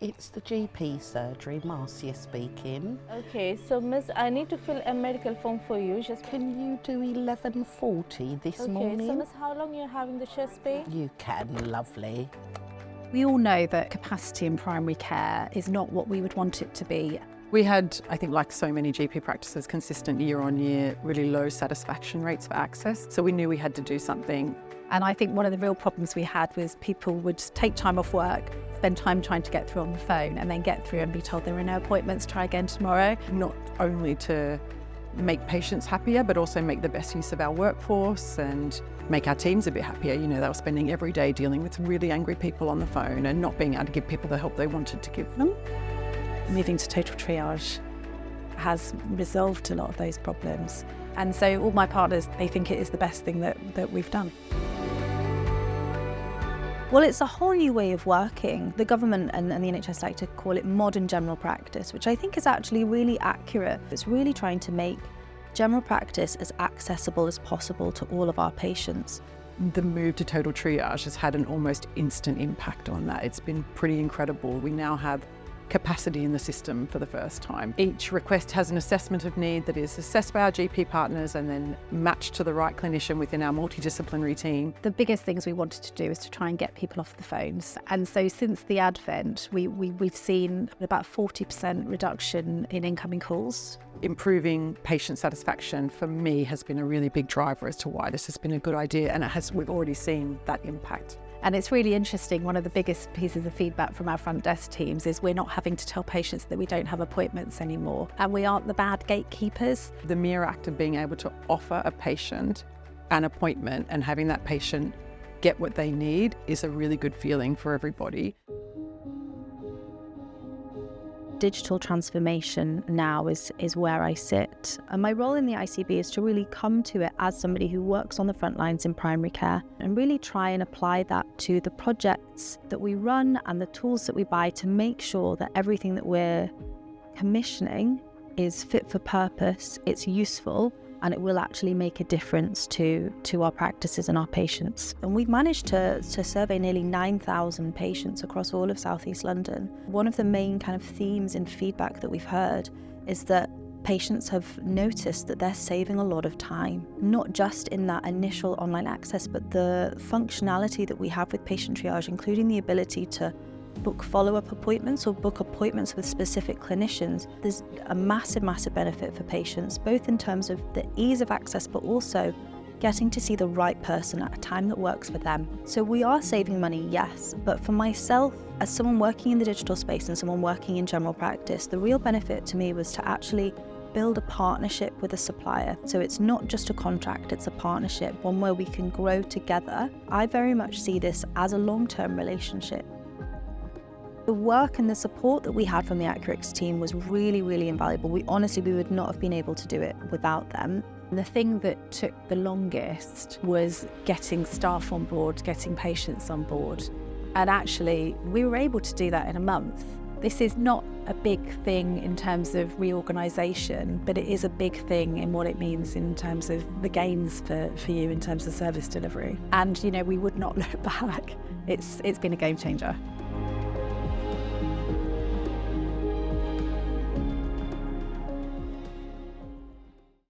It's the GP surgery, Marcia speaking. Okay, so Miss, I need to fill a medical form for you. Just Can you do 11:40 this okay. morning? So Miss, how long you're having the chest pain? You can, lovely. We all know that capacity in primary care is not what we would want it to be. We had, I think like so many GP practices, consistent year on year, really low satisfaction rates for access. So we knew we had to do something. And I think one of the real problems we had was people would take time off work, spend time trying to get through on the phone, and then get through and be told there are no appointments, try again tomorrow. Not only to make patients happier, but also make the best use of our workforce and make our teams a bit happier. You know, they were spending every day dealing with really angry people on the phone and not being able to give people the help they wanted to give them. Moving to total triage has resolved a lot of those problems. And so all my partners, they think it is the best thing that we've done. Well, it's a whole new way of working. The government and the NHS like to call it modern general practice, which I think is actually really accurate. It's really trying to make general practice as accessible as possible to all of our patients. The move to total triage has had an almost instant impact on that. It's been pretty incredible. We now have capacity in the system for the first time. Each request has an assessment of need that is assessed by our GP partners and then matched to the right clinician within our multidisciplinary team. The biggest things we wanted to do is to try and get people off the phones. And so since the advent, we've seen about 40% reduction in incoming calls. Improving patient satisfaction for me has been a really big driver as to why this has been a good idea, and we've already seen that impact. And it's really interesting, one of the biggest pieces of feedback from our front desk teams is we're not having to tell patients that we don't have appointments anymore, and we aren't the bad gatekeepers. The mere act of being able to offer a patient an appointment and having that patient get what they need is a really good feeling for everybody. Digital transformation now is where I sit. And my role in the ICB is to really come to it as somebody who works on the front lines in primary care and really try and apply that to the projects that we run and the tools that we buy to make sure that everything that we're commissioning is fit for purpose, it's useful, and it will actually make a difference to our practices and our patients. And we've managed to survey nearly 9,000 patients across all of South East London. One of the main kind of themes in feedback that we've heard is that patients have noticed that they're saving a lot of time, not just in that initial online access, but the functionality that we have with patient triage, including the ability to book follow-up appointments or book appointments with specific clinicians. There's a massive benefit for patients, both in terms of the ease of access, but also getting to see the right person at a time that works for them. So we are saving money, yes, but for myself, as someone working in the digital space and someone working in general practice, the real benefit to me was to actually build a partnership with a supplier. So it's not just a contract, it's a partnership, one where we can grow together. I very much see this as a long-term relationship. The work and the support that we had from the Accurx team was really invaluable. We would not have been able to do it without them. And the thing that took the longest was getting staff on board, getting patients on board. And actually, we were able to do that in a month. This is not a big thing in terms of reorganisation, but it is a big thing in what it means in terms of the gains for you in terms of service delivery. And, you know, we would not look back. It's been a game changer.